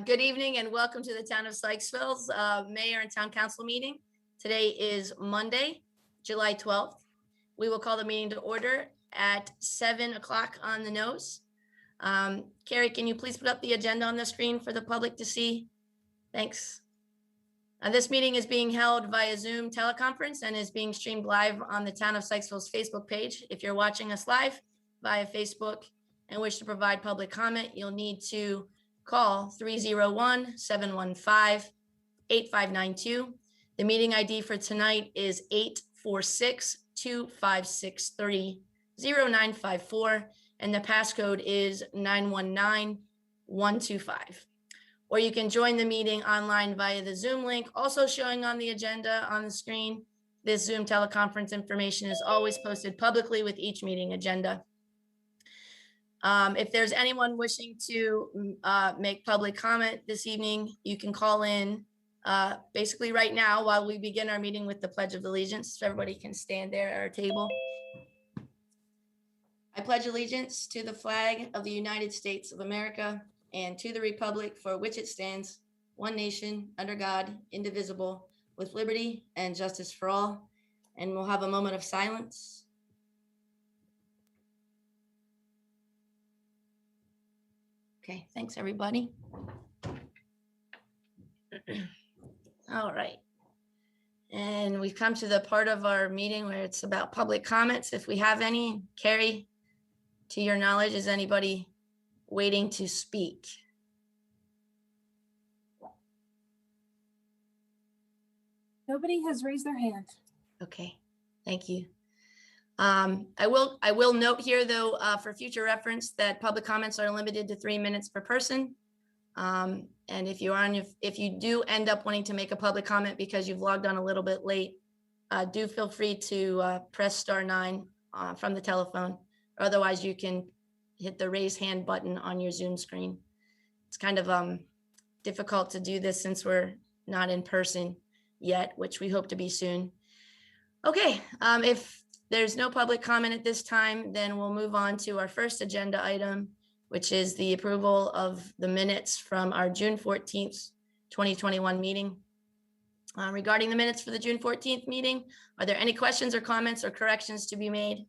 Good evening and welcome to the Town of Sykesville's Mayor and Town Council meeting. Today is Monday, July 12th. We will call the meeting to order at 7 o'clock on the nose. Carrie, can you please put up the agenda on the screen for the public to see? Thanks. This meeting is being held via Zoom teleconference and is being streamed live on the Town of Sykesville's Facebook page. If you're watching us live via Facebook and wish to provide public comment, you'll need to call 301-715-8592. The meeting ID for tonight is 846-2563-0954, and the passcode is 919125. Or you can join the meeting online via the Zoom link, also showing on the agenda on the screen. This Zoom teleconference information is always posted publicly with each meeting agenda. If there's anyone wishing to make public comment this evening, you can call in basically right now while we begin our meeting with the Pledge of Allegiance. So everybody can stand there at our table. I pledge allegiance to the flag of the United States of America and to the republic for which it stands, one nation, under God, indivisible, with liberty and justice for all. And we'll have a moment of silence. Okay, thanks everybody. All right. And we've come to the part of our meeting where it's about public comments. If we have any, Carrie, to your knowledge, is anybody waiting to speak? Nobody has raised their hand. Okay, thank you. I will note here though, for future reference, that public comments are limited to 3 minutes per person. And if you do end up wanting to make a public comment because you've logged on a little bit late, do feel free to press *9 from the telephone. Otherwise, you can hit the raise hand button on your Zoom screen. It's kind of difficult to do this since we're not in person yet, which we hope to be soon. Okay, if there's no public comment at this time, then we'll move on to our first agenda item, which is the approval of the minutes from our June 14th, 2021 meeting. Regarding the minutes for the June 14th meeting, are there any questions or comments or corrections to be made?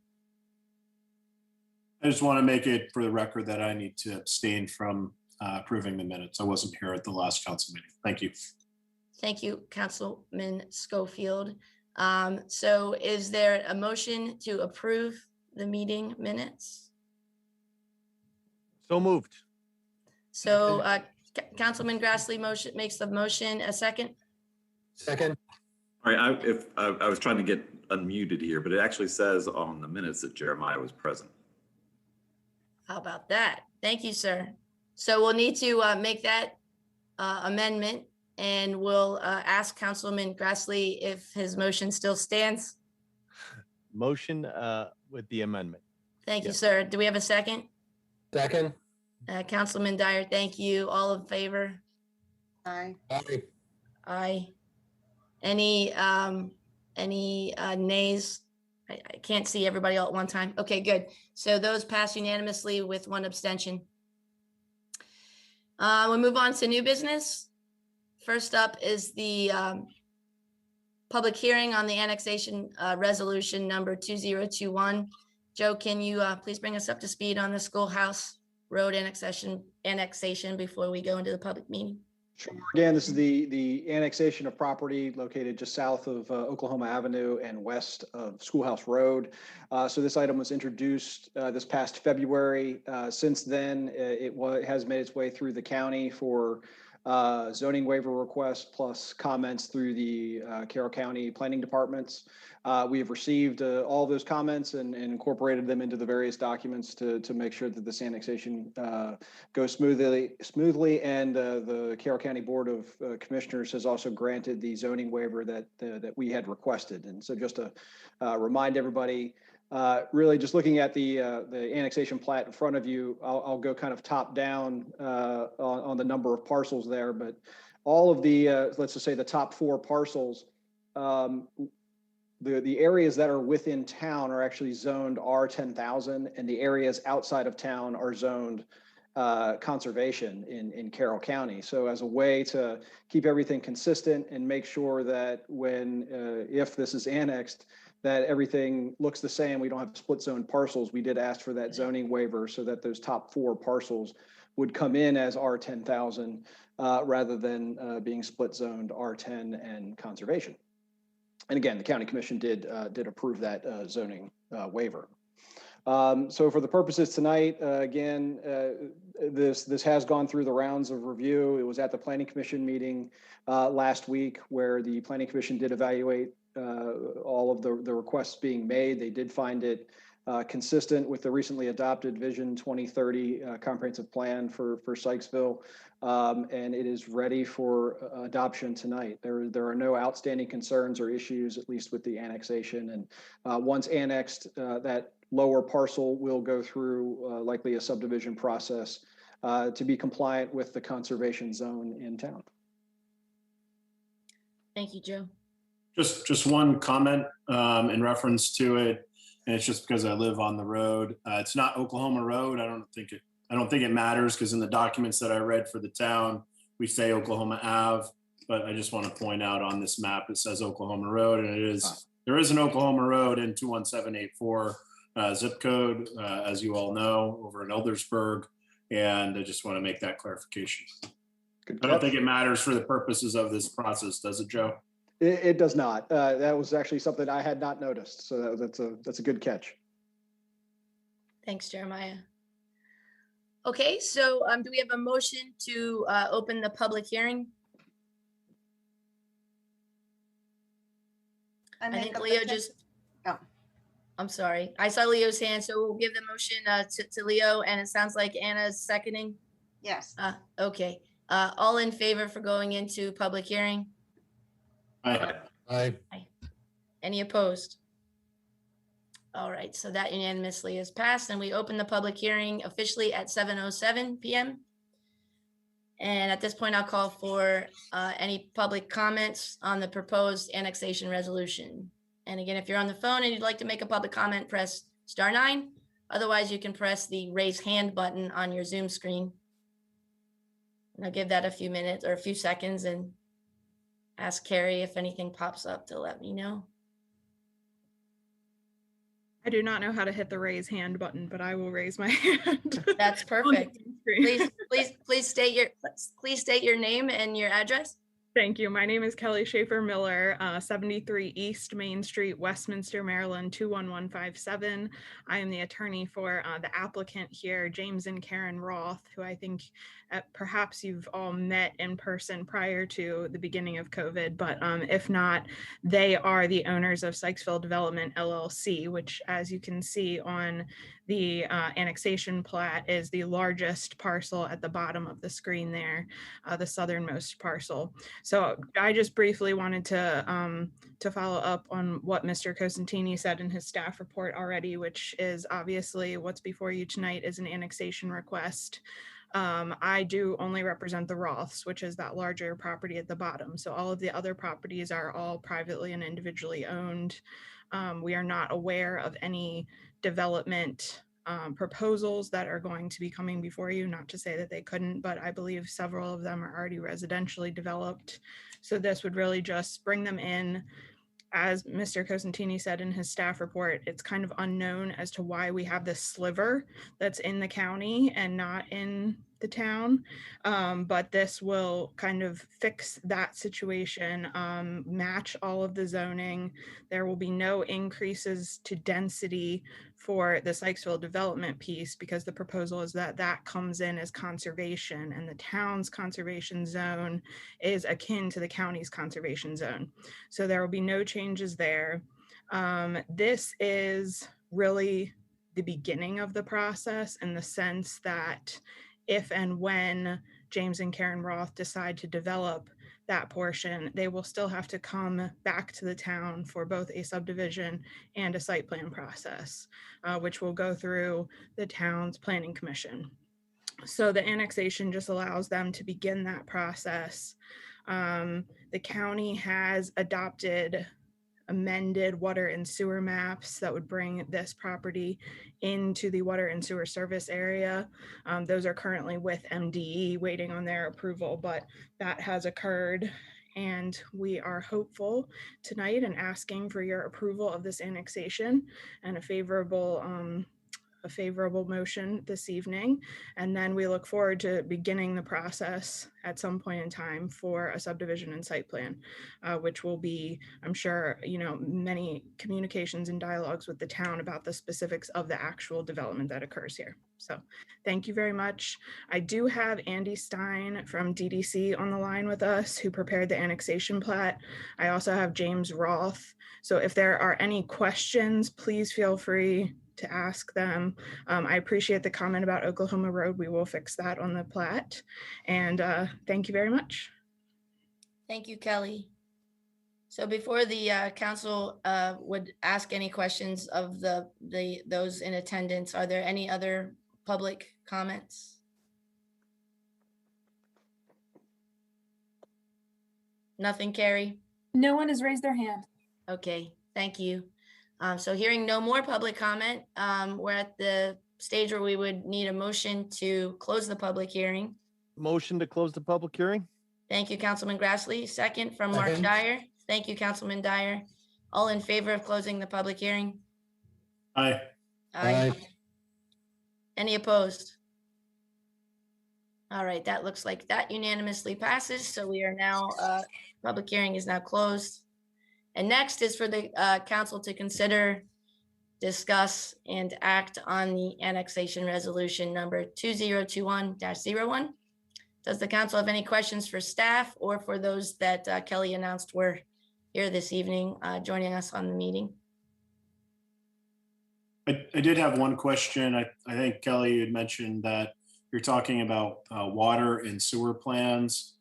I just want to make it for the record that I need to abstain from approving the minutes. I wasn't here at the last council meeting. Thank you. Thank you, Councilman Schofield. So is there a motion to approve the meeting minutes? So moved. So Councilman Grasley makes the motion. A second? Second. All right, I was trying to get unmuted here, but it actually says on the minutes that Jeremiah was present. How about that? Thank you, sir. So we'll need to make that amendment, and we'll ask Councilman Grasley if his motion still stands. Motion with the amendment. Thank you, Yes. sir. Do we have a second? Second. Councilman Dyer, thank you. All in favor? Aye. Aye. Aye. Any nays? I can't see everybody all at one time. Okay, good. So those pass unanimously with one abstention. We'll move on to new business. First up is the public hearing on the annexation resolution number 2021. Joe, can you please bring us up to speed on the Schoolhouse Road annexation before we go into the public meeting? Sure. Again, this is the annexation of property located just south of Oklahoma Avenue and west of Schoolhouse Road. So this item was introduced this past February. Since then, it has made its way through the county for zoning waiver requests plus comments through the Carroll County planning departments. We have received all of those comments and incorporated them into the various documents to make sure that this annexation goes smoothly. And the Carroll County Board of Commissioners has also granted the zoning waiver that we had requested. And so just to remind everybody, really just looking at the annexation plat in front of you, I'll go kind of top down on the number of parcels there, but all of the, let's just say the top 4 parcels, the areas that are within town are actually zoned R10,000, and the areas outside of town are zoned conservation in Carroll County. So as a way to keep everything consistent and make sure that when, if this is annexed, that everything looks the same, we don't have split zone parcels, we did ask for that zoning waiver so that those top 4 parcels would come in as R10,000 rather than being split zoned R10 and conservation. And again, the county commission did approve that zoning waiver. So for the purposes tonight, again, this has gone through the rounds of review. It was at the planning commission meeting last week where the planning commission did evaluate all of the requests being made. They did find it consistent with the recently adopted Vision 2030 comprehensive plan for Sykesville, and it is ready for adoption tonight. There are no outstanding concerns or issues, at least with the annexation. And once annexed, that lower parcel will go through likely a subdivision process to be compliant with the conservation zone in town. Thank you, Joe. Just one comment in reference to it, and it's just because I live on the road. It's not Oklahoma Road. I don't think it matters because in the documents that I read for the town, we say Oklahoma Ave, but I just want to point out on this map it says Oklahoma Road, and there is an Oklahoma Road in 21784 zip code, as you all know, over in Eldersburg, and I just want to make that clarification. I don't think it matters for the purposes of this process, does it, Joe? It does not. That was actually something I had not noticed. So that's a good catch. Thanks, Jeremiah. Okay, so do we have a motion to open the public hearing? I think Leo just, Oh. I'm sorry. I saw Leo's hand, so we'll give the motion to Leo, and it sounds like Anna's seconding. Yes. Okay, all in favor for going into public hearing? Aye. Any opposed? All right, so that unanimously is passed, and we open the public hearing officially at 7:07 p.m. And at this point, I'll call for any public comments on the proposed annexation resolution. And again, if you're on the phone and you'd like to make a public comment, press *9. Otherwise, you can press the raise hand button on your Zoom screen. And I'll give that a few minutes or a few seconds and ask Carrie if anything pops up to let me know. I do not know how to hit the raise hand button, but I will raise my hand. That's perfect. Please state your name and your address. Thank you. My name is Kelly Schaefer Miller, 73 East Main Street, Westminster, Maryland, 21157. I am the attorney for the applicant here, James and Karen Roth, who I think perhaps you've all met in person prior to the beginning of COVID, but if not, they are the owners of Sykesville Development LLC, which, as you can see on the annexation plat, is the largest parcel at the bottom of the screen there, the southernmost parcel. So I just briefly wanted to follow up on what Mr. Cosentini said in his staff report already, which is obviously what's before you tonight is an annexation request. I do only represent the Roths, which is that larger property at the bottom. So all of the other properties are all privately and individually owned. We are not aware of any development proposals that are going to be coming before you, not to say that they couldn't, but I believe several of them are already residentially developed. So this would really just bring them in. As Mr. Cosentini said in his staff report, it's kind of unknown as to why we have this sliver that's in the county and not in the town, but this will kind of fix that situation, match all of the zoning. There will be no increases to density for the Sykesville development piece because the proposal is that that comes in as conservation, and the town's conservation zone is akin to the county's conservation zone. So there will be no changes there. This is really the beginning of the process in the sense that if and when James and Karen Roth decide to develop that portion, they will still have to come back to the town for both a subdivision and a site plan process, which will go through the town's planning commission. So the annexation just allows them to begin that process. The county has adopted amended water and sewer maps that would bring this property into the water and sewer service area. Those are currently with MDE waiting on their approval, but that has occurred. And we are hopeful tonight and asking for your approval of this annexation and a favorable motion this evening. And then we look forward to beginning the process at some point in time for a subdivision and site plan, which will be, I'm sure, many communications and dialogues with the town about the specifics of the actual development that occurs here. So thank you very much. I do have Andy Stein from DDC on the line with us, who prepared the annexation plat. I also have James Roth. So if there are any questions, please feel free to ask them. I appreciate the comment about Oklahoma Road. We will fix that on the plat. And thank you very much. Thank you, Kelly. So before the council would ask any questions of those in attendance, are there any other public comments? Nothing, Carrie? No one has raised their hand. Okay, thank you. So hearing no more public comment, we're at the stage where we would need a motion to close the public hearing. Motion to close the public hearing? Thank you, Councilman Grassley. Second from Mark Second. Dyer. Thank you, Councilman Dyer. All in favor of closing the public hearing? Aye. Aye. Any opposed? All right, that looks like that unanimously passes. So we are now, public hearing is now closed. And next is for the council to consider, discuss, and act on the annexation resolution number 2021-01. Does the council have any questions for staff or for those that Kelly announced were here this evening joining us on the meeting? I did have one question. I think Kelly had mentioned that you're talking about water and sewer plans.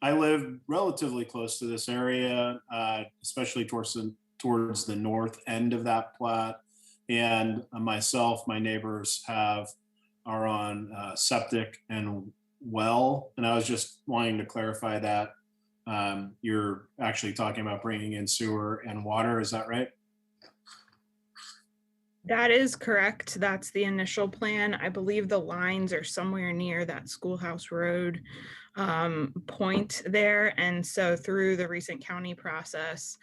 I live relatively close to this area, especially towards the north end of that plat. And myself, my neighbors are on septic and well. And I was just wanting to clarify that you're actually talking about bringing in sewer and water. Is that right? That is correct. That's the initial plan. I believe the lines are somewhere near that Schoolhouse Road point there. And so through the recent county process,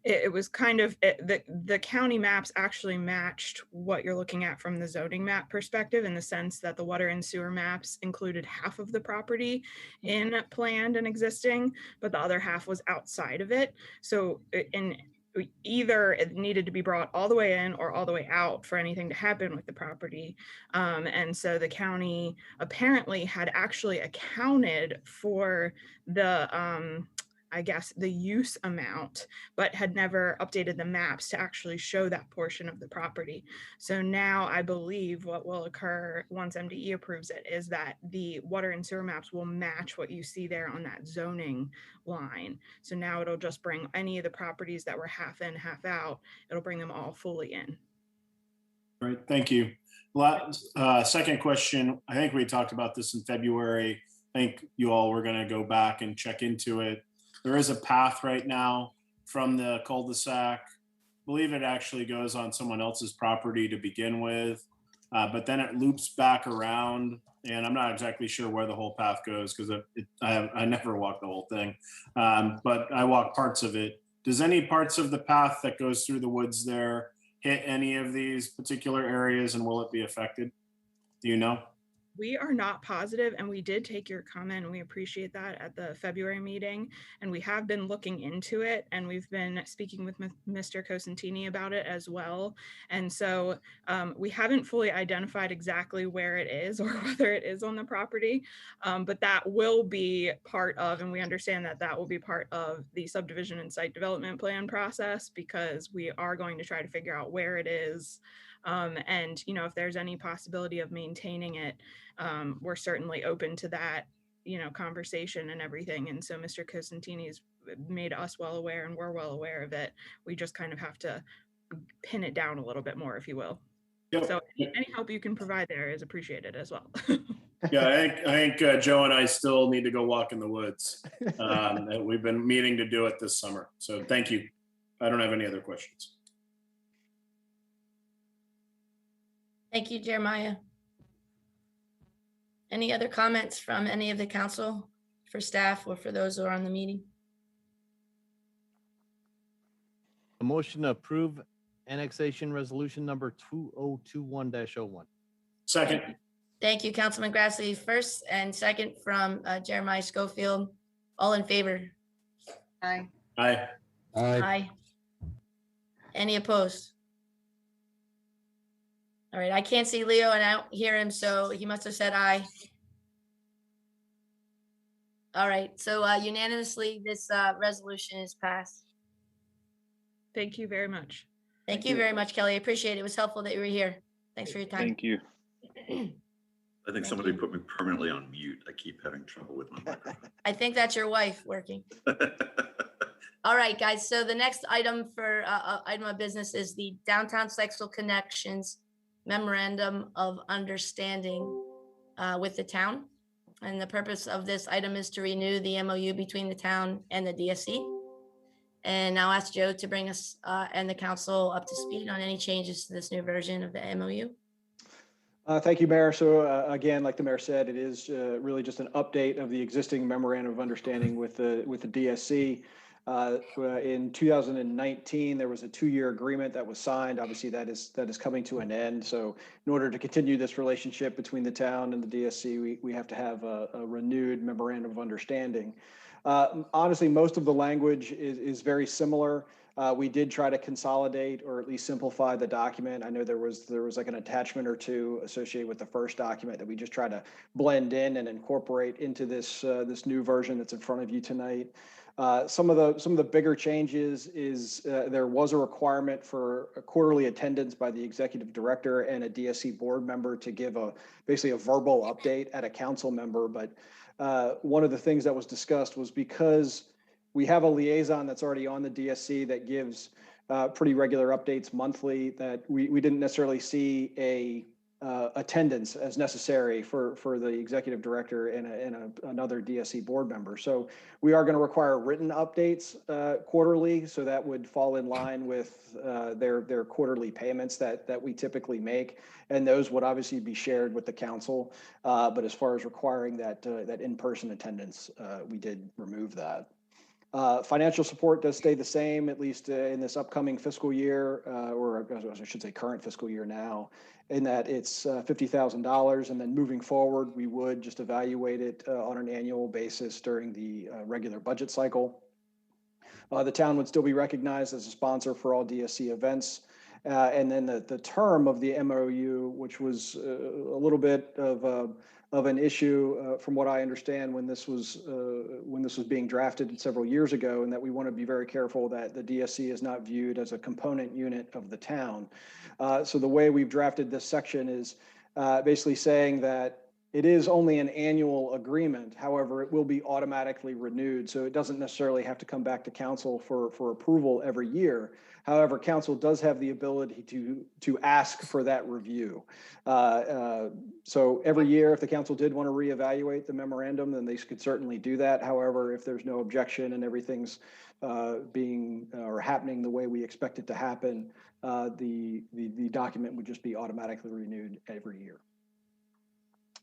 it was kind of, the county maps actually matched what you're looking at from the zoning map perspective, in the sense that the water and sewer maps included half of the property in planned and existing, but the other half was outside of it. So either it needed to be brought all the way in or all the way out for anything to happen with the property. And so the county apparently had actually accounted for the, I guess, the use amount, but had never updated the maps to actually show that portion of the property. So now I believe what will occur once MDE approves it is that the water and sewer maps will match what you see there on that zoning line. So now it'll just bring any of the properties that were half in, half out, it'll bring them all fully in. All right, thank you. Second question, I think we talked about this in February. I think you all were going to go back and check into it. There is a path right now from the cul-de-sac. I believe it actually goes on someone else's property to begin with, but then it loops back around, and I'm not exactly sure where the whole path goes because I never walked the whole thing, but I walked parts of it. Does any parts of the path that goes through the woods there hit any of these particular areas, and will it be affected? Do you know? We are not positive, and we did take your comment, and we appreciate that at the February meeting, and we have been looking into it, and we've been speaking with Mr. Cosentini about it as well. And so we haven't fully identified exactly where it is or whether it is on the property, but that will be part of, and we understand that that will be part of the subdivision and site development plan process, because we are going to try to figure out where it is. And, if there's any possibility of maintaining it, we're certainly open to that, conversation and everything. And so Mr. Cosentini's made us well aware, and we're well aware of it. We just kind of have to pin it down a little bit more, if you will. Yep. So any help you can provide there is appreciated as well. Yeah, I think Joe and I still need to go walk in the woods. And we've been meeting to do it this summer. So thank you. I don't have any other questions. Thank you, Jeremiah. Any other comments from any of the council for staff or for those who are on the meeting? A motion to approve annexation resolution number 2021-01. Second, Thank you, Councilman Grasley, first and second from Jeremiah Schofield. All in favor? Aye. aye. Aye. Any opposed? All right, I can't see Leo and I don't hear him, so he must have said aye. All right, so unanimously, this resolution is passed. Thank you very much. Thank you very much, Kelly. I appreciate it. It was helpful that you were here. Thanks for your time. Thank you. I think somebody put me permanently on mute. I keep having trouble with my microphone. I think that's your wife working. All right, guys. So the next item for item of business is the Downtown Sykesville Connections Memorandum of Understanding with the town. And the purpose of this item is to renew the MOU between the town and the DSC. And I'll ask Joe to bring us and the council up to speed on any changes to this new version of the MOU. Thank you, Mayor. So again, like the mayor said, it is really just an update of the existing memorandum of understanding with the DSC. In 2019, there was a 2-year agreement that was signed. Obviously, that is coming to an end. So in order to continue this relationship between the town and the DSC, we have to have a renewed memorandum of understanding. Honestly, most of the language is very similar. We did try to consolidate or at least simplify the document. I know there was like an attachment or two associated with the first document that we just try to blend in and incorporate into this new version that's in front of you tonight. Some of the bigger changes is there was a requirement for a quarterly attendance by the executive director and a DSC board member to give basically a verbal update at a council member. But one of the things that was discussed was because we have a liaison that's already on the DSC that gives pretty regular updates monthly, that we didn't necessarily see a attendance as necessary for the executive director and another DSC board member. So we are going to require written updates quarterly, so that would fall in line with their quarterly payments that we typically make, and those would obviously be shared with the council. But as far as requiring that in-person attendance, we did remove that. Financial support does stay the same, at least in this upcoming fiscal year, or I should say current fiscal year now, in that it's $50,000. And then moving forward, we would just evaluate it on an annual basis during the regular budget cycle. The town would still be recognized as a sponsor for all DSC events. And then the term of the MOU, which was a little bit of an issue from what I understand when this was being drafted several years ago, and that we want to be very careful that the DSC is not viewed as a component unit of the town. So the way we've drafted this section is basically saying that it is only an annual agreement. However, it will be automatically renewed. So it doesn't necessarily have to come back to council for approval every year. However, council does have the ability to ask for that review. So every year, if the council did want to reevaluate the memorandum, then they could certainly do that. However, if there's no objection and everything's being or happening the way we expect it to happen, the document would just be automatically renewed every year.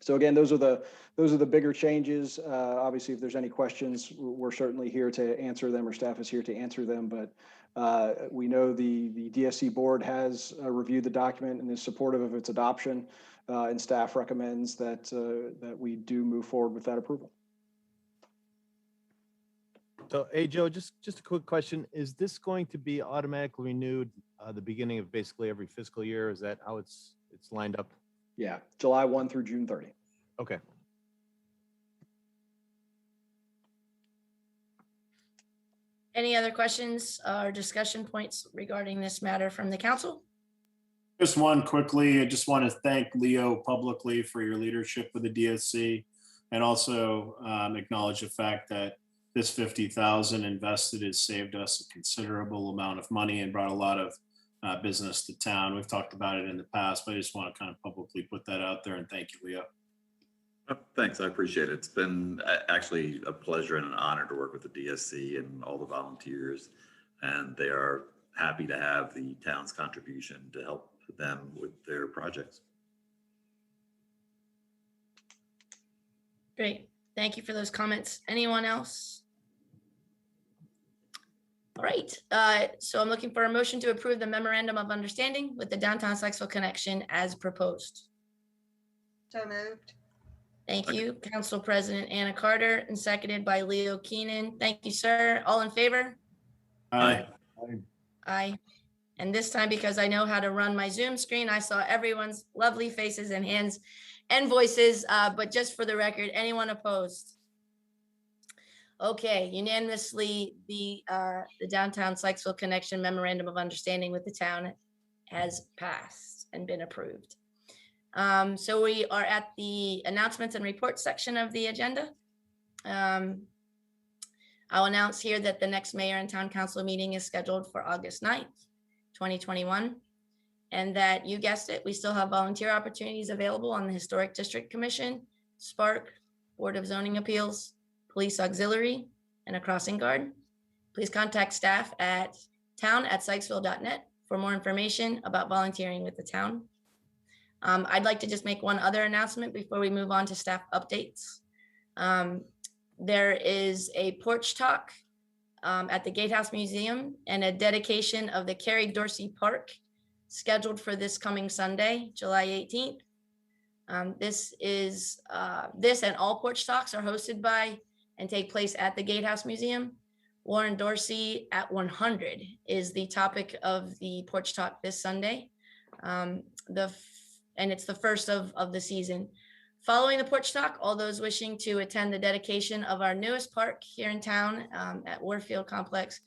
So again, those are the bigger changes. Obviously, if there's any questions, we're certainly here to answer them, or staff is here to answer them. But we know the DSC board has reviewed the document and is supportive of its adoption, and staff recommends that we do move forward with that approval. So, hey, Joe, just a quick question. Is this going to be automatically renewed the beginning of basically every fiscal year? Is that how it's lined up? Yeah, July 1 through June 30. Okay. Any other questions or discussion points regarding this matter from the council? Just one quickly. I just want to thank Leo publicly for your leadership with the DSC, and also acknowledge the fact that this $50,000 invested has saved us a considerable amount of money and brought a lot of business to town. We've talked about it in the past, but I just want to kind of publicly put that out there and thank you, Leo. Thanks, I appreciate it. It's been actually a pleasure and an honor to work with the DSC and all the volunteers. And they are happy to have the town's contribution to help them with their projects. Great. Thank you for those comments. Anyone else? All right. So I'm looking for a motion to approve the memorandum of understanding with the downtown Sykesville connection as proposed. So moved. Thank you, Council President Anna Carter, and seconded by Leo Keenan. Thank you, sir. All in favor? Aye. Aye. And this time, because I know how to run my Zoom screen, I saw everyone's lovely faces and hands and voices, but just for the record, anyone opposed? Okay, unanimously, the downtown Sykesville connection memorandum of understanding with the town has passed and been approved. So we are at the announcements and reports section of the agenda. I'll announce here that the next mayor and town council meeting is scheduled for August 9th, 2021. And that, you guessed it, we still have volunteer opportunities available on the Historic District Commission, Spark, Board of Zoning Appeals, Police Auxiliary, and a crossing guard. Please contact staff at town@sykesville.net for more information about volunteering with the town. I'd like to just make one other announcement before we move on to staff updates. There is a porch talk at the Gatehouse Museum and a dedication of the Carrie Dorsey Park scheduled for this coming Sunday, July 18th. This and all porch talks are hosted by and take place at the Gatehouse Museum. Warren Dorsey at 100 is the topic of the porch talk this Sunday. And it's the first of the season. Following the porch talk, all those wishing to attend the dedication of our newest park here in town at Warfield Complex,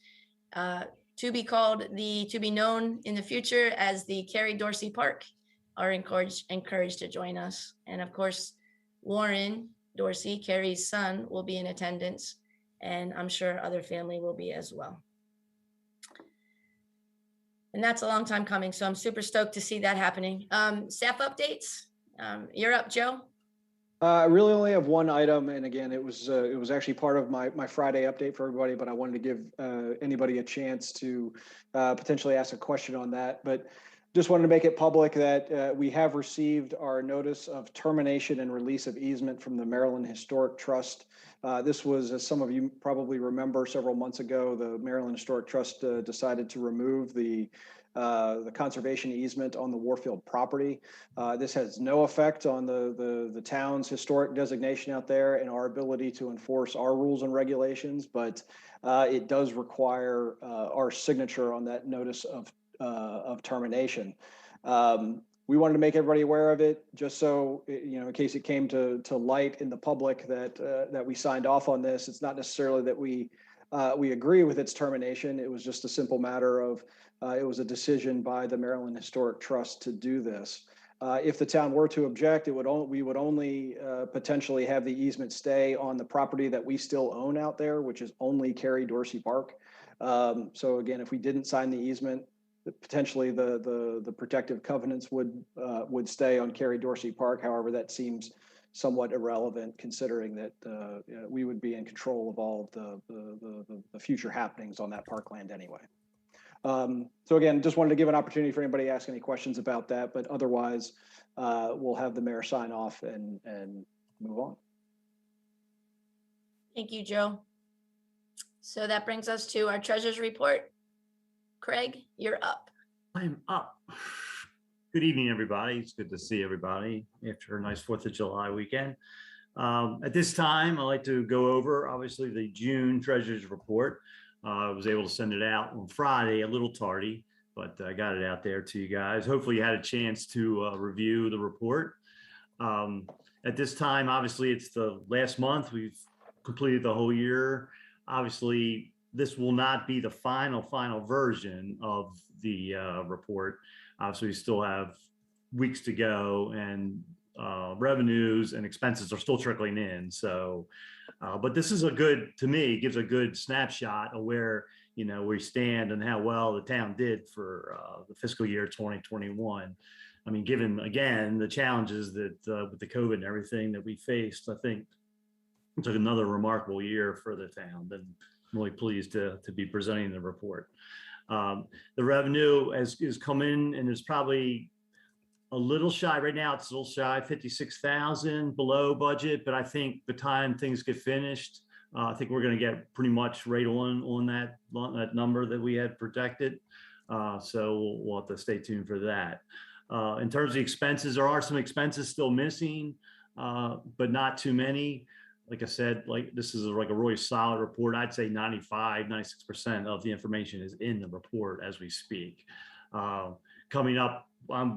to be known in the future as the Carrie Dorsey Park, are encouraged to join us. And of course, Warren Dorsey, Carrie's son, will be in attendance, and I'm sure other family will be as well. And that's a long time coming, so I'm super stoked to see that happening. Staff updates, you're up, Joe. I really only have one item, and again, it was actually part of my Friday update for everybody, but I wanted to give anybody a chance to potentially ask a question on that. But just wanted to make it public that we have received our notice of termination and release of easement from the Maryland Historic Trust. This was, as some of you probably remember, several months ago, the Maryland Historic Trust decided to remove the conservation easement on the Warfield property. This has no effect on the town's historic designation out there and our ability to enforce our rules and regulations, but it does require our signature on that notice of termination. We wanted to make everybody aware of it, just so, in case it came to light in the public that we signed off on this. It's not necessarily that we agree with its termination. It was just a simple matter of it was a decision by the Maryland Historic Trust to do this. If the town were to object, we would only potentially have the easement stay on the property that we still own out there, which is only Carrie Dorsey Park. So again, if we didn't sign the easement, potentially the protective covenants would stay on Carrie Dorsey Park. However, that seems somewhat irrelevant, considering that we would be in control of all of the future happenings on that parkland anyway. So again, just wanted to give an opportunity for anybody to ask any questions about that, but otherwise we'll have the mayor sign off and move on. Thank you, Joe. So that brings us to our treasurer's report. Craig, you're up. I'm up. Good evening, everybody. It's good to see everybody after a nice 4th of July weekend. At this time, I'd like to go over, obviously, the June treasurer's report. I was able to send it out on Friday, a little tardy, but I got it out there to you guys. Hopefully you had a chance to review the report. At this time, obviously, it's the last month. We've completed the whole year. Obviously, this will not be the final version of the report. Obviously, we still have weeks to go, and revenues and expenses are still trickling in. So, but this is to me, gives a good snapshot of where, we stand and how well the town did for the fiscal year 2021. I mean, given again, the challenges that with the COVID and everything that we faced, I think it took another remarkable year for the town, and I'm really pleased to be presenting the report. The revenue is come in and is probably a little shy right now. It's a little shy, 56,000 below budget, but I think the time things get finished, I think we're going to get pretty much right on that number that we had projected. So we'll have to stay tuned for that. In terms of the expenses, there are some expenses still missing, but not too many. Like I said, like this is like a really solid report. I'd say 96% of the information is in the report as we speak. Coming up,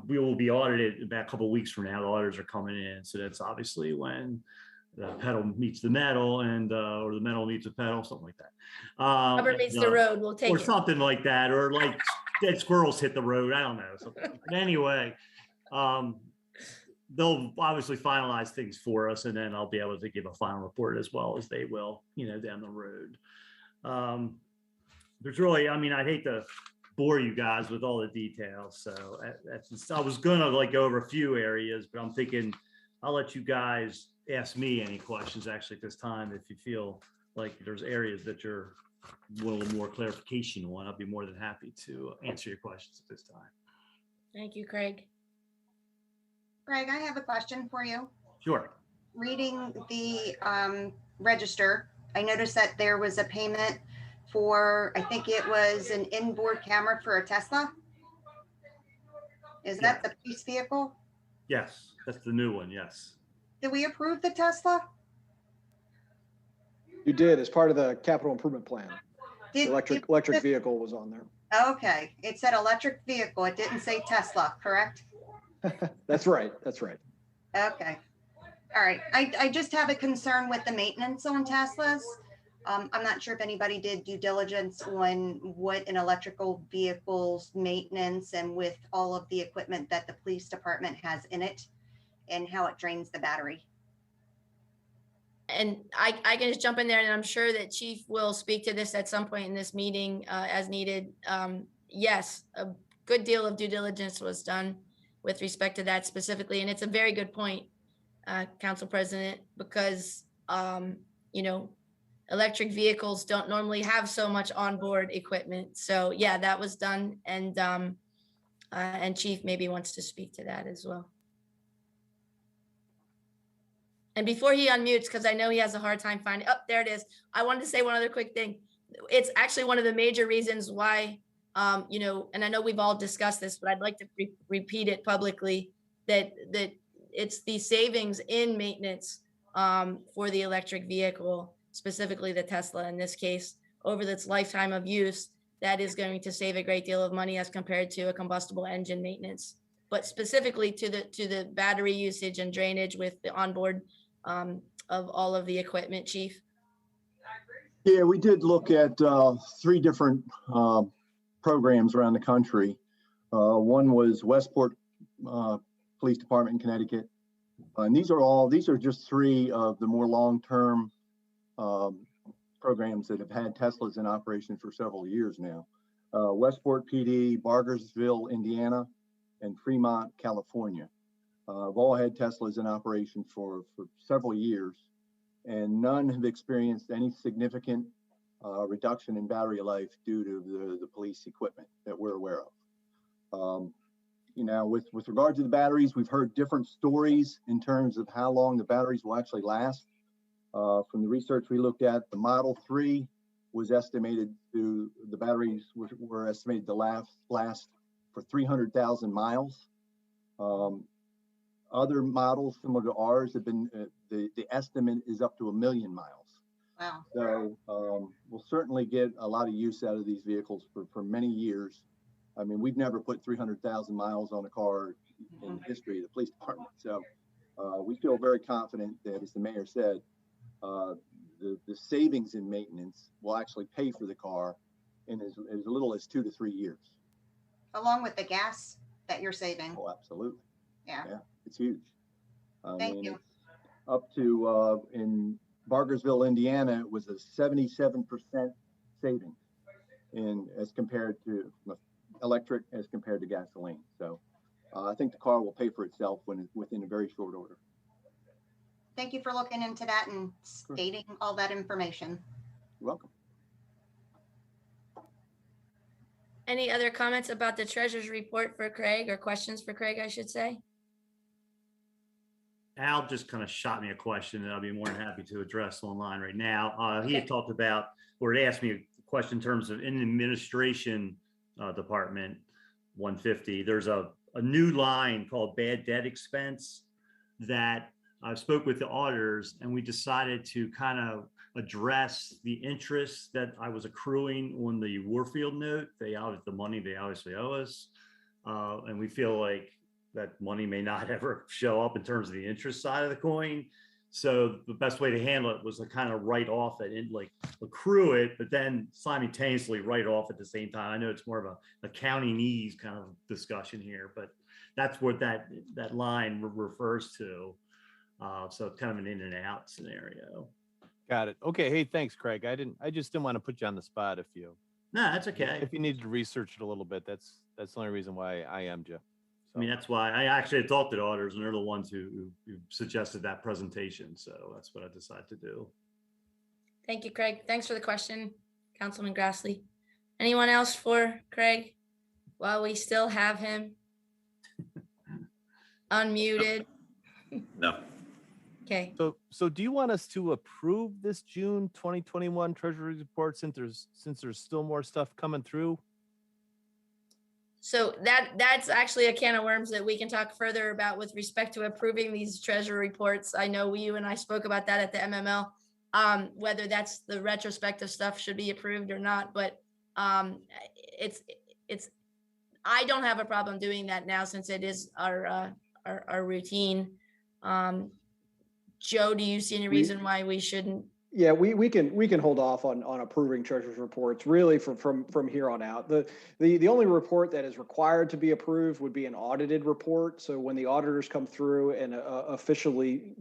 we will be audited about a couple of weeks from now. The auditors are coming in. So that's obviously when the pedal meets the metal and or the metal meets the pedal, something like that. Rubber meets the road, we'll take or it. something like that, or like dead squirrels hit the road. I don't know. Something. But anyway, they'll obviously finalize things for us, and then I'll be able to give a final report as well as they will, down the road. There's really, I mean, I hate to bore you guys with all the details. So I was gonna like go over a few areas, but I'm thinking I'll let you guys ask me any questions actually at this time. If you feel like there's areas that you're a little more clarification on, I'll be more than happy to answer your questions at this time. Thank you, Craig. Greg, I have a question for you. Sure. Reading the register, I noticed that there was a payment for, I think it was an inboard camera for a Tesla. Is that the police vehicle? Yes, that's the new one. Yes. Did we approve the Tesla? You did as part of the capital improvement plan. Did, Electric vehicle was on there. Okay, it said electric vehicle. It didn't say Tesla, correct? That's right. That's right. Okay. All right. I just have a concern with the maintenance on Teslas. I'm not sure if anybody did due diligence on what an electrical vehicle's maintenance and with all of the equipment that the police department has in it and how it drains the battery. And I can just jump in there, and I'm sure that Chief will speak to this at some point in this meeting as needed. Yes, a good deal of due diligence was done with respect to that specifically. And it's a very good point, Council President, because, electric vehicles don't normally have so much onboard equipment. So yeah, that was done. And Chief maybe wants to speak to that as well. And before he unmutes, because I know he has a hard time finding, oh, there it is. I wanted to say one other quick thing. It's actually one of the major reasons why, and I know we've all discussed this, but I'd like to repeat it publicly, that it's the savings in maintenance for the electric vehicle, specifically the Tesla in this case, over its lifetime of use, that is going to save a great deal of money as compared to a combustible engine maintenance. But specifically to the battery usage and drainage with the onboard of all of the equipment, Chief. Yeah, we did look at 3 different programs around the country. One was Westport Police Department in Connecticut. And these are just 3 of the more long-term programs that have had Teslas in operation for several years now. Westport PD, Bargersville, Indiana, and Fremont, California. Have all had Teslas in operation for several years, and none have experienced any significant reduction in battery life due to the police equipment that we're aware of. With regard to the batteries, we've heard different stories in terms of how long the batteries will actually last. From the research we looked at, the Model 3 was estimated the batteries were estimated to last for 300,000 miles. Other models similar to ours have been, the estimate is up to 1 million miles. Wow. So we'll certainly get a lot of use out of these vehicles for many years. I mean, we've never put 300,000 miles on a car in the history of the police department. So we feel very confident that, as the mayor said, the savings in maintenance will actually pay for the car in as little as 2 to 3 years. Along with the gas that you're saving. Oh, absolutely. Yeah. It's huge. Thank you. Up to in Bargersville, Indiana, it was a 77% savings as compared to electric as compared to gasoline. So I think the car will pay for itself within a very short order. Thank you for looking into that and stating all that information. You're welcome. Any other comments about the treasurer's report for Craig, or questions for Craig, I should say? Al just kind of shot me a question that I'll be more than happy to address online right now. He had Okay. talked about, or he asked me a question in terms of in the administration department, 150, there's a new line called bad debt expense that I spoke with the auditors, and we decided to kind of address the interest that I was accruing on the Warfield note. The money they obviously owe us. And we feel like that money may not ever show up in terms of the interest side of the coin. So the best way to handle it was to kind of write off that, like accrue it, but then simultaneously write off at the same time. I know it's more of a accounting-ese kind of discussion here, but that's what that line refers to. So it's kind of an in and out scenario. Got it. Okay. Hey, thanks, Craig. I just didn't want to put you on the spot if you No, that's okay. if you needed to research it a little bit. That's the only reason why I am, Jeff. I mean, that's why I actually had talked to the auditors, and they're the ones who suggested that presentation. So that's what I decided to do. Thank you, Craig. Thanks for the question, Councilman Grassley. Anyone else for Craig while we still have him unmuted? No. Okay. So do you want us to approve this June 2021 Treasury report since there's still more stuff coming through? So that's actually a can of worms that we can talk further about with respect to approving these treasury reports. I know you and I spoke about that at the MML, whether that's the retrospective stuff should be approved or not, but it's I don't have a problem doing that now since it is our routine. Joe, do you see any reason why we shouldn't? Yeah, we can hold off on approving treasurer's reports really from here on out. The only report that is required to be approved would be an audited report. So when the auditors come through and officially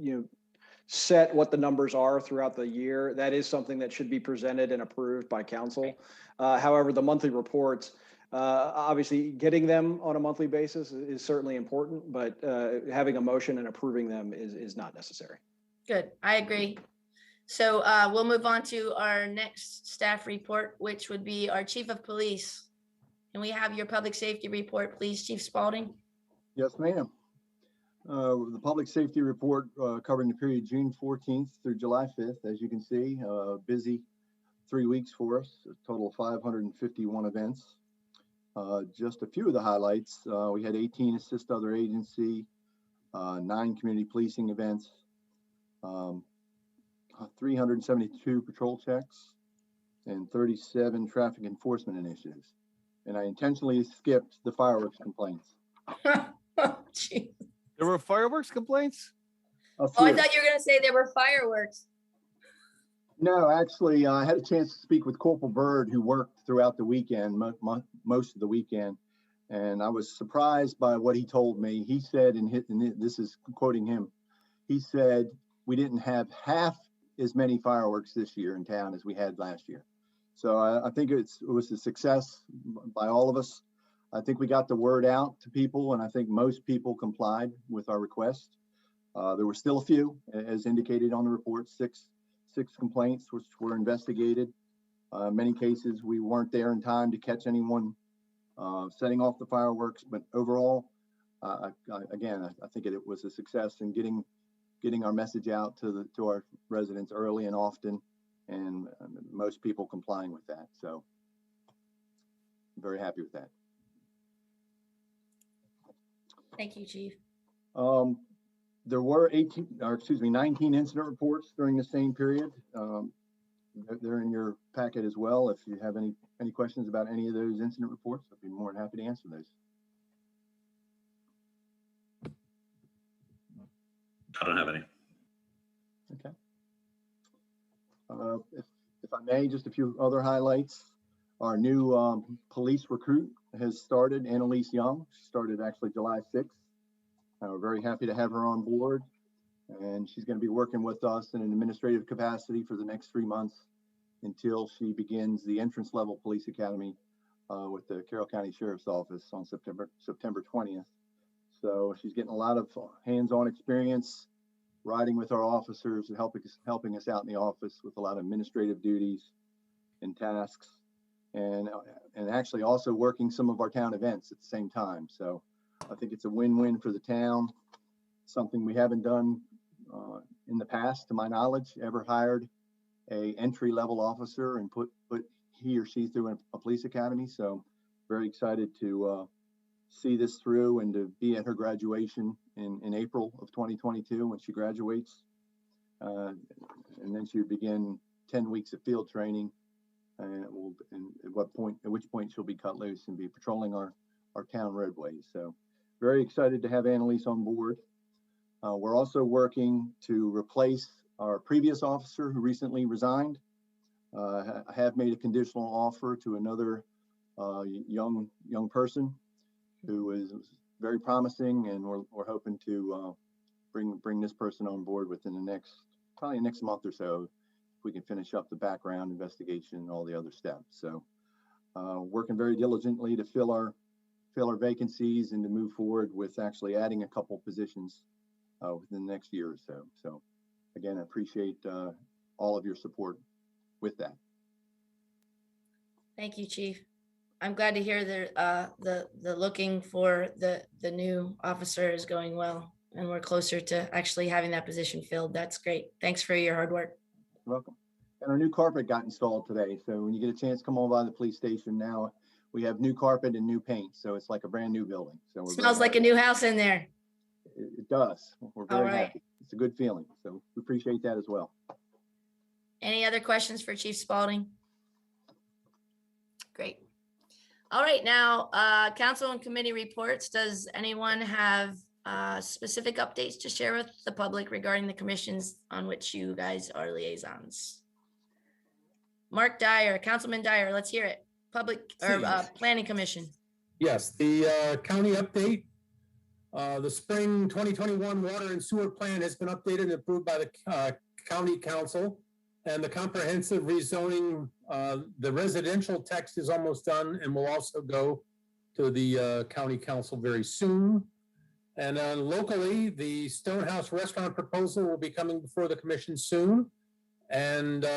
set what the numbers are throughout the year, that is something that should be presented and approved by council. However, the monthly reports, obviously getting them on a monthly basis is certainly important, but having a motion and approving them is not necessary. Good, I agree. So we'll move on to our next staff report, which would be our chief of police. Can we have your public safety report, please, Chief Spaulding? Yes, ma'am. The public safety report covering the period June 14th through July 5th. As you can see, busy 3 weeks for us, a total of 551 events. Just a few of the highlights. We had 18 assist other agency, 9 community policing events, 372 patrol checks, and 37 traffic enforcement initiatives. And I intentionally skipped the fireworks complaints. Oh, geez. There were fireworks complaints? Oh, I thought you were going to say there were fireworks. No, actually, I had a chance to speak with Corporal Bird, who worked throughout the weekend, most of the weekend, and I was surprised by what he told me. He said, and this is quoting him, he said, we didn't have half as many fireworks this year in town as we had last year. So I think it was a success by all of us. I think we got the word out to people, and I think most people complied with our request. There were still a few, as indicated on the report, six complaints which were investigated. Many cases we weren't there in time to catch anyone setting off the fireworks, but overall, again, I think it was a success in getting our message out to our residents early and often, and most people complying with that. So I'm very happy with that. Thank you, Chief. There were 19 incident reports during the same period. They're in your packet as well. If you have any questions about any of those incident reports, I'd be more than happy to answer those. I don't have any. Okay. If I may, just a few other highlights. Our new police recruit has started, Annalise Young. She started actually July 6th. We're very happy to have her on board, and she's going to be working with us in an administrative capacity for the next 3 months until she begins the entrance level police academy with the Carroll County Sheriff's Office on September 20th. So she's getting a lot of hands-on experience riding with our officers and helping us out in the office with a lot of administrative duties and tasks, and actually also working some of our town events at the same time. So I think it's a win-win for the town. Something we haven't done in the past, to my knowledge, ever hired a entry-level officer and put he or she through a police academy. So very excited to see this through and to be at her graduation in April of 2022 when she graduates. And then she would begin 10 weeks of field training, and at which point she'll be cut loose and be patrolling our town roadways. So very excited to have Annalise on board. We're also working to replace our previous officer who recently resigned. I have made a conditional offer to another young person who is very promising, and we're hoping to bring this person on board within probably next month or so, if we can finish up the background investigation and all the other steps. So working very diligently to fill our vacancies and to move forward with actually adding a couple positions within the next year or so. So again, I appreciate all of your support with that. Thank you, Chief. I'm glad to hear the looking for the new officer is going well, and we're closer to actually having that position filled. That's great. Thanks for your hard work. You're welcome. And our new carpet got installed today. So when you get a chance, come on by the police station. Now we have new carpet and new paint. So it's like a brand new building. So Smells like a new house in there. It does. We're All very right. happy. It's a good feeling. So we appreciate that as well. Any other questions for Chief Spaulding? Great. All right, now, council and committee reports. Does anyone have specific updates to share with the public regarding the commissions on which you guys are liaisons? Mark Dyer, Councilman Dyer, let's hear it. Public or Planning Commission. Yes, the county update. The spring 2021 water and sewer plan has been updated and approved by the county council, and the comprehensive rezoning, the residential text is almost done and will also go to the county council very soon. And locally, the Stonehouse restaurant proposal will be coming before the commission soon. And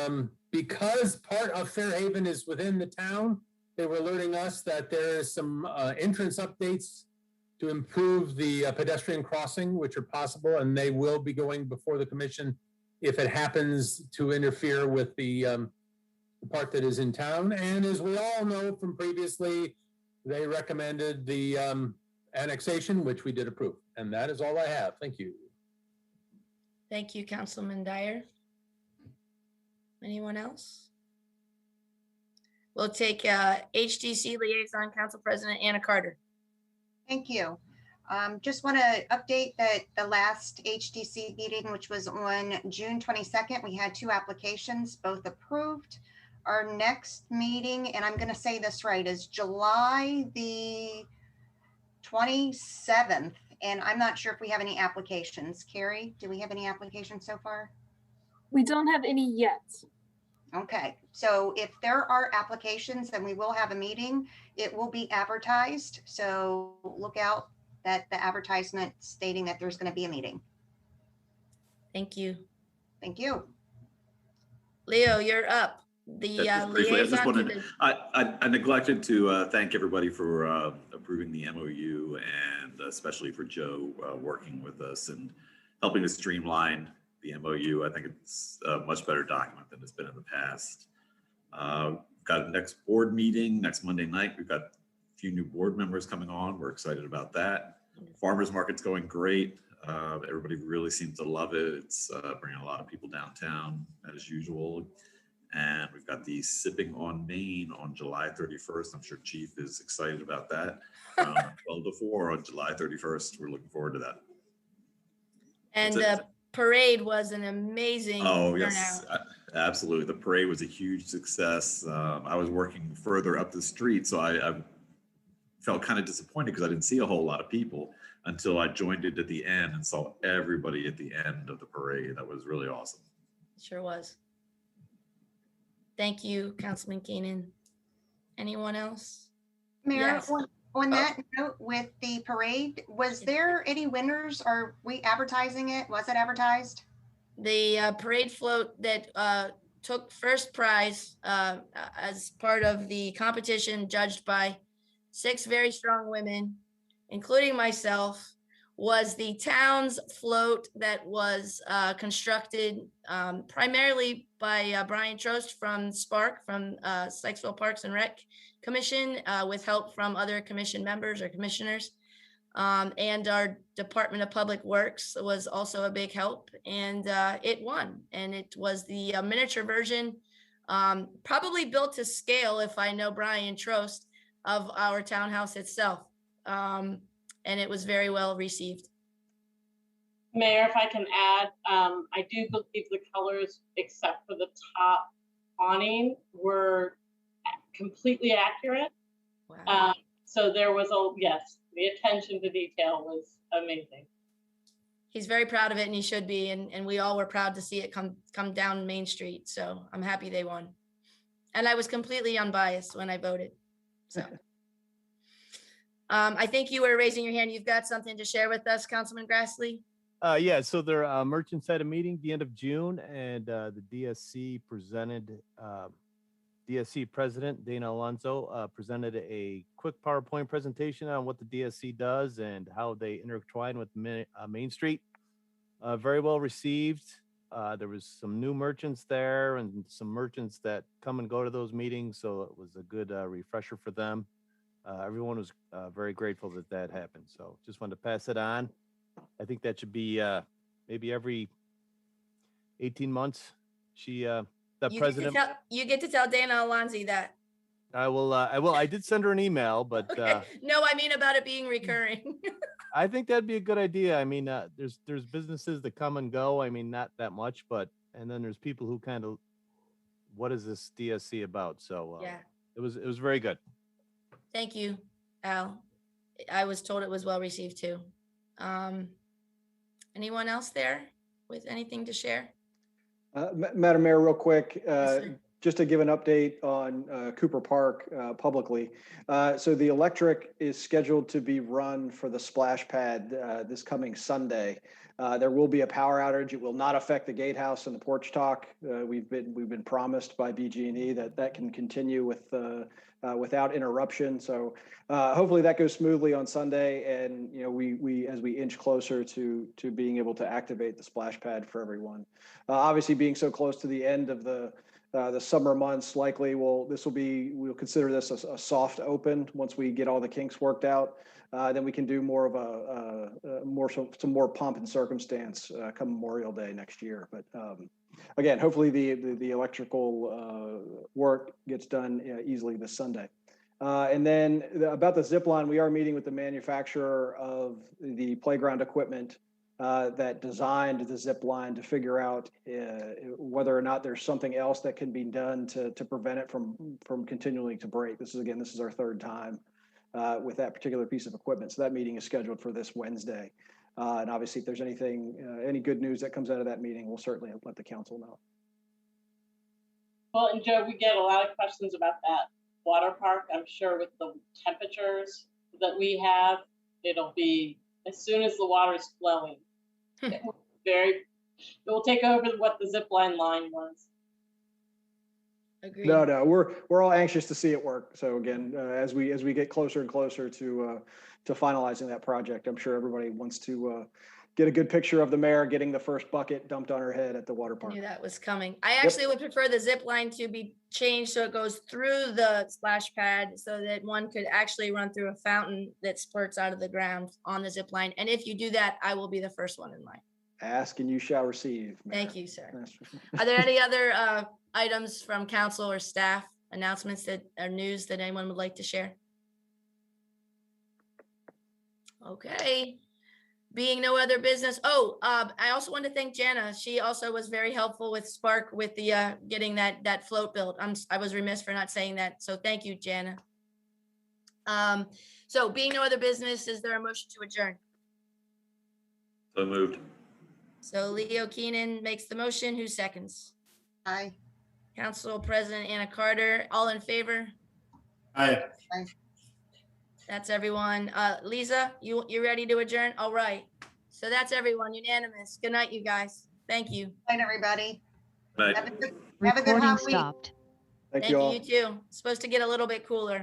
because part of Fairhaven is within the town, they were alerting us that there is some entrance updates to improve the pedestrian crossing, which are possible, and they will be going before the commission if it happens to interfere with the part that is in town. And as we all know from previously, they recommended the annexation, which we did approve. And that is all I have. Thank you. Thank you, Councilman Dyer. Anyone else? We'll take HDC Liaison Council President Anna Carter. Thank you. Just want to update that the last HDC meeting, which was on June 22nd, we had 2 applications, both approved. Our next meeting, and I'm going to say this right, is July the 27th. And I'm not sure if we have any applications. Carrie, do we have any applications so far? We don't have any yet. Okay, so if there are applications, then we will have a meeting. It will be advertised. So look out that the advertisement stating that there's going to be a meeting. Thank you. Thank you. Leo, you're up. Just briefly, I neglected to thank everybody for approving the MOU, and especially for Joe working with us and helping to streamline the MOU. I think it's a much better document than it's been in the past. Got a next board meeting next Monday night. We've got a few new board members coming on. We're excited about that. Farmers market's going great. Everybody really seems to love it. It's bringing a lot of people downtown as usual. And we've got the Sipping on Main on July 31st. I'm sure Chief is excited about that. 12 to 4 on July 31st. We're looking forward to that. And the parade was an amazing turnout. Yes, absolutely. The parade was a huge success. I was working further up the street, so I felt kind of disappointed because I didn't see a whole lot of people until I joined it at the end and saw everybody at the end of the parade. That was really awesome. Sure was. Thank you, Councilman Keenan. Anyone else? Mayor, Yes. On that note, with the parade, was there any winners? Are we advertising it? Was it advertised? The parade float that took first prize as part of the competition, judged by 6 very strong women, including myself, was the town's float that was constructed primarily by Brian Trost from Spark, from Sykesville Parks and Rec Commission, with help from other commission members or commissioners. And our Department of Public Works was also a big help, and it won. And it was the miniature version, probably built to scale, if I know Brian Trost, of our townhouse itself. And it was very well received. Mayor, if I can add, I do believe the colors, except for the top awning, were completely accurate. Wow. So there was yes, the attention to detail was amazing. He's very proud of it, and he should be. And we all were proud to see it come down Main Street. So I'm happy they won. And I was completely unbiased when I voted. So I think you were raising your hand. You've got something to share with us, Councilman Grasley? Yeah, so their merchants had a meeting the end of June, and the DSC presented, DSC President Dana Alonso presented a quick PowerPoint presentation on what the DSC does and how they intertwine with Main Street. Very well received. There was some new merchants there and some merchants that come and go to those meetings, so it was a good refresher for them. Everyone was very grateful that that happened. So just wanted to pass it on. I think that should be maybe every 18 months. President. You get to tell Dana Alonso that. I will. I did send her an email, but okay. No, I mean about it being recurring. I think that'd be a good idea. I mean, there's businesses that come and go. I mean, not that much, but and then there's people who kind of, what is this DSC about? So yeah, it was very good. Thank you, Al. I was told it was well received too. Anyone else there with anything to share? Madam Mayor, real quick, Yes, just to give an update on Cooper Park publicly. So the electric is scheduled to be run for the splash pad this coming Sunday. There will be a power outage. It will not affect the gatehouse and the porch talk. We've been promised by BG&E that can continue with without interruption. So hopefully that goes smoothly on Sunday, and we as we inch closer to being able to activate the splash pad for everyone. Obviously, being so close to the end of the summer months, likely we'll consider this a soft open. Once we get all the kinks worked out, then we can do more of some more pomp and circumstance come Memorial Day next year. But again, hopefully the electrical work gets done easily this Sunday. And then about the zip line, we are meeting with the manufacturer of the playground equipment that designed the zip line to figure out whether or not there's something else that can be done to prevent it from continuing to break. This is our third time with that particular piece of equipment. So that meeting is scheduled for this Wednesday. And obviously, if there's any good news that comes out of that meeting, we'll certainly let the council know. Well, and Joe, we get a lot of questions about that water park. I'm sure with the temperatures that we have, it'll be as soon as the water is flowing. It will take over what the zip line was. Agreed. No, we're all anxious to see it work. So again, as we get closer and closer to finalizing that project, I'm sure everybody wants to get a good picture of the mayor getting the first bucket dumped on her head at the water park. I knew that was coming. I actually would prefer the zip line to be changed so it goes through the splash pad so that one could actually run through a fountain that spurts out of the ground on the zip line. And if you do that, I will be the first one in line. Ask and you shall receive. Mayor. Thank you, sir. Are there any other items from council or staff announcements that are news that anyone would like to share? Okay. Being no other business. I also want to thank Jana. She also was very helpful with Spark with the getting that float built. I was remiss for not saying that. So thank you, Jana. So being no other business, is there a motion to adjourn? So moved. So Leo Keenan makes the motion. Who seconds? Aye. Council President Anna Carter. All in favor? Aye. That's everyone. Lisa, you ready to adjourn? All right. So that's everyone, unanimous. Good night, you guys. Thank you. Night, everybody. But Have a good Recording Halloween. stopped. Thank Thank you you, all. you too. It's supposed to get a little bit cooler.